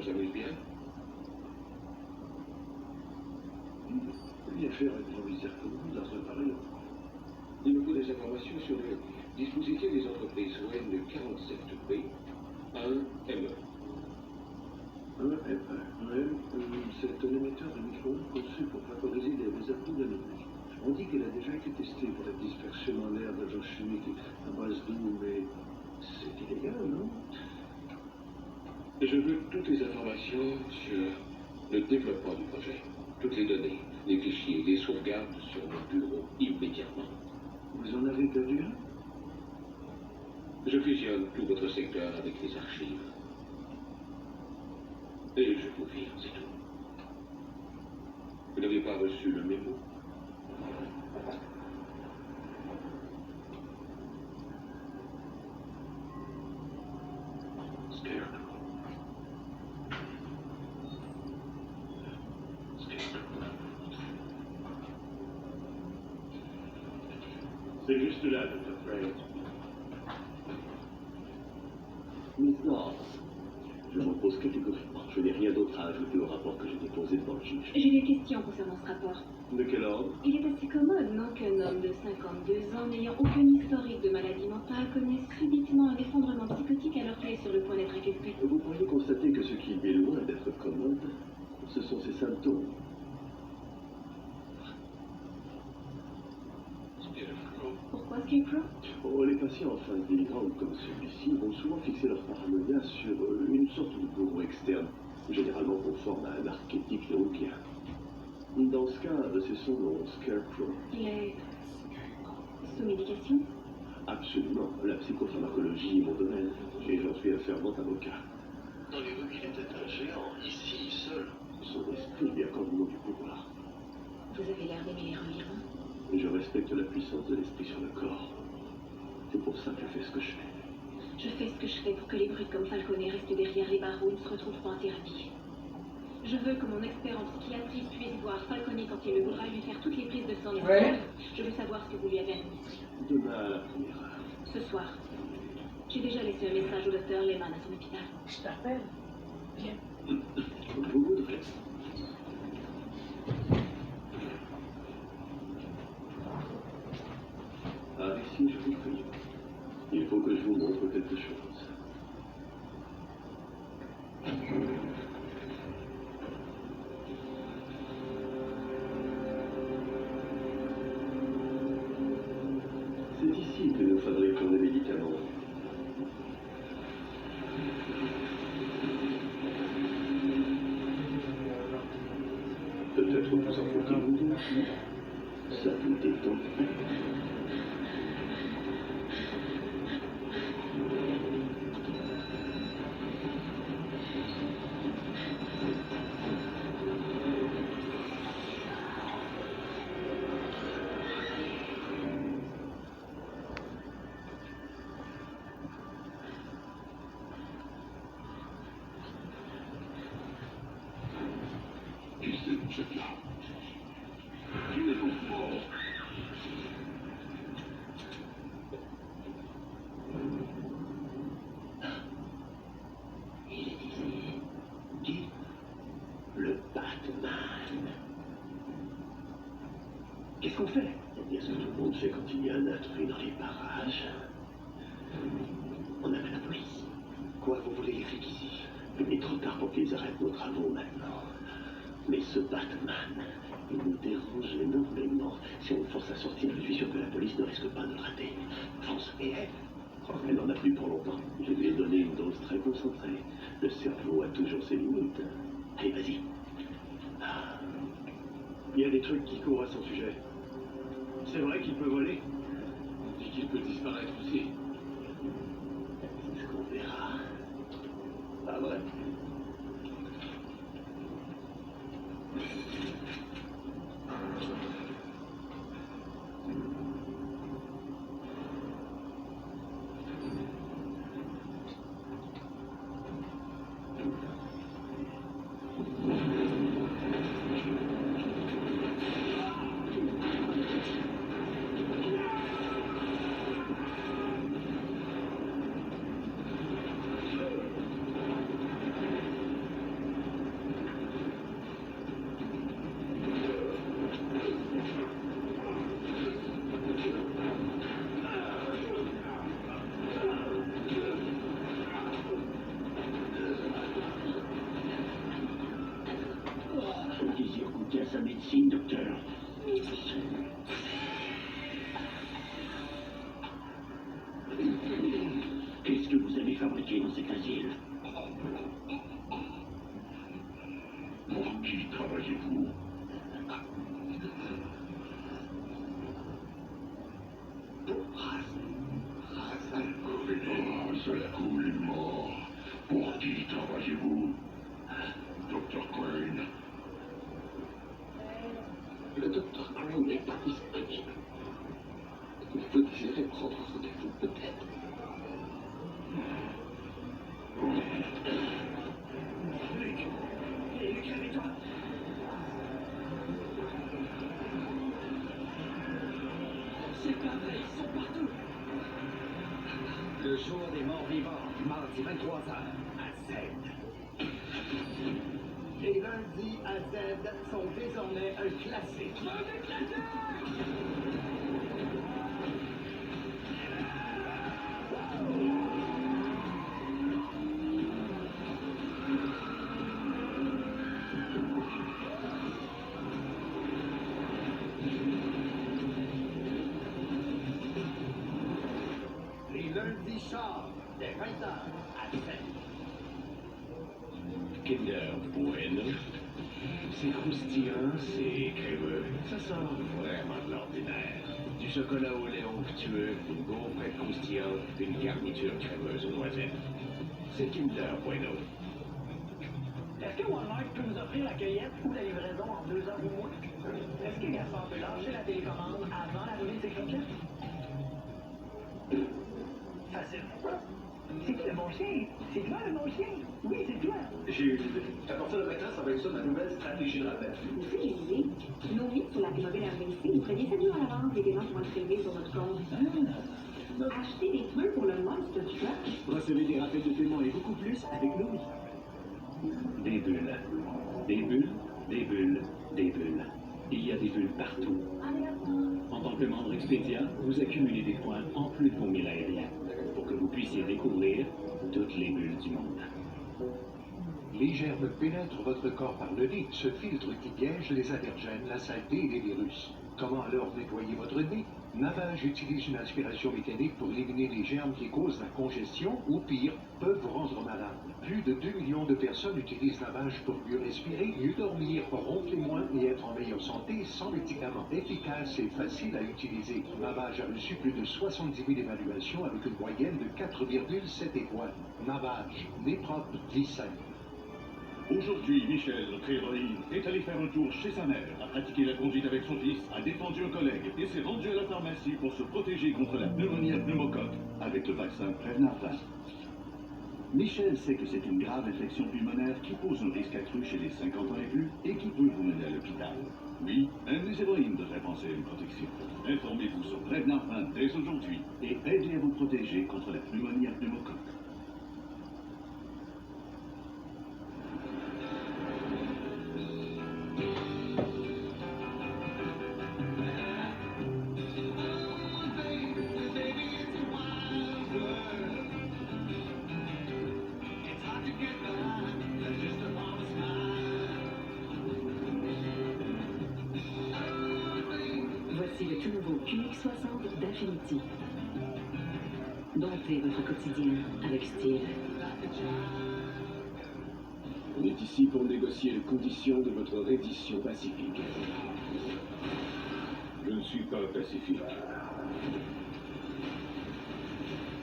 s'amuse bien. Rien faire avec un commissaire comme vous dans un pareil endroit. Il me faut des informations sur le dispositif des entreprises ON 47B 1ME. Un M, c'est un émetteur de micro-ondes conçu pour favoriser les atomes de numérique. On dit qu'il a déjà été testé pour la dispersion en l'air d'agents chimiques à base d'eau, mais c'est illégal, non? Je veux toutes les informations sur le développement du projet. Toutes les données, les fichiers, les sauvegardes sur mon bureau immédiatement. Vous en avez perdu un? Je fusionne tout votre secteur avec les archives. Et je vous vire, c'est tout. Vous n'avez pas reçu le mémo? C'est juste là, Dr. Frey. Maintenant, je m'oppose catégoriquement. Je n'ai rien d'autre à ajouter au rapport que j'ai déposé devant le juge. J'ai des questions concernant ce rapport. De quel ordre? Il est assez commode, non, qu'un homme de 52 ans n'ayant aucun historique de maladie mentale connaisse subitement un effondrement psychotique alors qu'il est sur le point d'être inculpé. Vous pourriez constater que ce qui est loin d'être commode, ce sont ses symptômes. Pourquoi Scarecrow? Oh, les patients en phase délivrante comme celui-ci vont souvent fixer leur paranoïa sur une sorte de bourreau externe, généralement conforme à un archétype jungien. Dans ce cas, c'est son nom, Scarecrow. Il est sous médication? Absolument. La psychopharmacologie est mon domaine, et j'en suis un fervent avocat. Dans les rues, il était un géant, ici, seul. Son esprit lui accorde du pouvoir. Vous avez l'air d'aimer les revirements. Je respecte la puissance de l'esprit sur le corps. C'est pour ça que je fais ce que je fais. Je fais ce que je fais pour que les brutes comme Falconet restent derrière les barreaux et ne se retrouvent pas en thérapie. Je veux que mon expert en psychiatrie puisse voir Falconet quand il le voudra lui faire toutes les prises de sang nécessaires. Je veux savoir ce que vous lui avez administré. Demain à la première heure. Ce soir. J'ai déjà laissé un message au docteur Lehman à son hôpital. Je t'appelle. Viens. Vous voudrez. Ah, ici, je vous prie. Il faut que je vous montre quelque chose. C'est ici que nous fabriquons des médicaments. Peut-être vous en faut-il une. Ça vous détend. Il est ici. Qui? Le Batman. Qu'est-ce qu'on fait? Eh bien, ce que tout le monde fait quand il y a un intrus dans les parages. On appelle la police. Quoi, vous voulez les flics ici? Il est trop tard pour qu'ils arrêtent nos travaux maintenant. Mais ce Batman, il nous dérange énormément. Si on le force à sortir, je suis sûr que la police ne risque pas de le rater. France et elle. Oh, elle n'en a plus pour longtemps. Je lui ai donné une dose très concentrée. Le cerveau a toujours ses limites. Allez, vas-y. Ah. Il y a des trucs qui courent à son sujet. C'est vrai qu'il peut voler. On dit qu'il peut disparaître aussi. C'est ce qu'on verra. Pas vrai. porter à sa médecine, docteur. Qu'est-ce que vous avez fabriqué dans cet asile? Pour qui travaillez-vous? Razalkoul est mort. Pour qui travaillez-vous? Dr. Crane. Le Dr. Crane n'est pas disponible. Mais vous désirez prendre rendez-vous peut-être? C'est pas vrai, ils sont partout. Le jour des morts vivants, mardi 23h, à Z. Les lundis à Z sont désormais un classique. Les lundis chars, dès 20h, à Z. Kinder Bueno. C'est croustillant, c'est crémeux. Ça sort vraiment de l'ordinaire. Du chocolat au lait onctueux, une gaufrette croustillante, une garniture crémeuse aux noisettes. C'est Kinder Bueno. Est-ce que Walmart peut nous offrir la cueillette ou la livraison en 2 heures ou moins? Est-ce que Gaspard peut lâcher la télécommande avant l'arrivée de ses croquettes? Facile. C'est qui le bon chien? C'est toi le bon chien? Oui, c'est toi. J'ai eu l'idée. À partir de maintenant, ça va être ça ma nouvelle stratégie de rappel. Aussi, j'ai une idée. Nos vies sur la T-Mobile RVC, vous prévenez 7 jours à l'avance des paiements qui vont être prélevés sur notre compte. Achetez des pneus pour le Monster Truck. Recevez des rappels de paiement et beaucoup plus avec Louis. Des bulles. Des bulles, des bulles, des bulles. Il y a des bulles partout. En tant que membre Expedia, vous accumulez des points en plus de vos milles aériens pour que vous puissiez découvrir toutes les bulles du monde. Les germes pénètrent votre corps par le nez, ce filtre qui piège les allergènes, la saleté et les virus. Comment alors nettoyer votre nez? Navage utilise une aspiration mécanique pour éliminer les germes qui causent la congestion ou pire, peuvent vous rendre malade. Plus de 2 millions de personnes utilisent Navage pour mieux respirer, mieux dormir, ronfler moins et être en meilleure santé sans médicaments. Efficace et facile à utiliser. Navage a reçu plus de 70 000 évaluations avec une moyenne de 4,7 étoiles. Navage, nez propre, vie saine. Aujourd'hui, Michel, notre héroïne, est allé faire un tour chez sa mère, a pratiqué la conduite avec son fils, a défendu un collègue et s'est rendu à la pharmacie pour se protéger contre la pneumonie à pneumocoque avec le vaccin Prevnar 20. Michel sait que c'est une grave infection pulmonaire qui pose un risque accru chez les 50 ans et plus et qui peut vous mener à l'hôpital. Oui, un des héroïnes devrait penser à une protection. Informez-vous sur Prevnar 20 dès aujourd'hui et aidez à vous protéger contre la pneumonie à pneumocoque. Voici le tout nouveau QX60 d'Infinity. Domptez votre quotidien avec style. On est ici pour négocier les conditions de votre reddition pacifique. Je ne suis pas pacifique.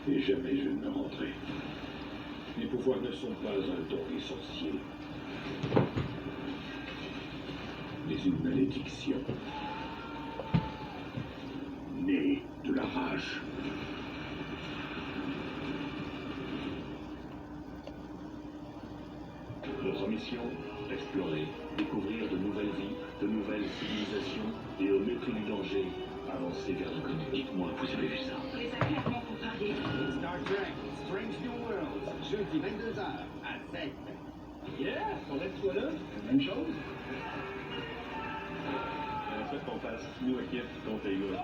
Et jamais je ne me rendrai. Mes pouvoirs ne sont pas un don des sorciers, mais une malédiction née de la rage. Notre mission, explorer, découvrir de nouvelles vies, de nouvelles civilisations et au mépris du danger, avancer vers l'inconnu. Dites-moi, vous avez vu ça? Les acclames pour parler. Star Trek, Strange New Worlds, jeudi 22h, à Z. Yeah, on lève toi là, même chose. En fait, on passe nous à Kiev contre les gars.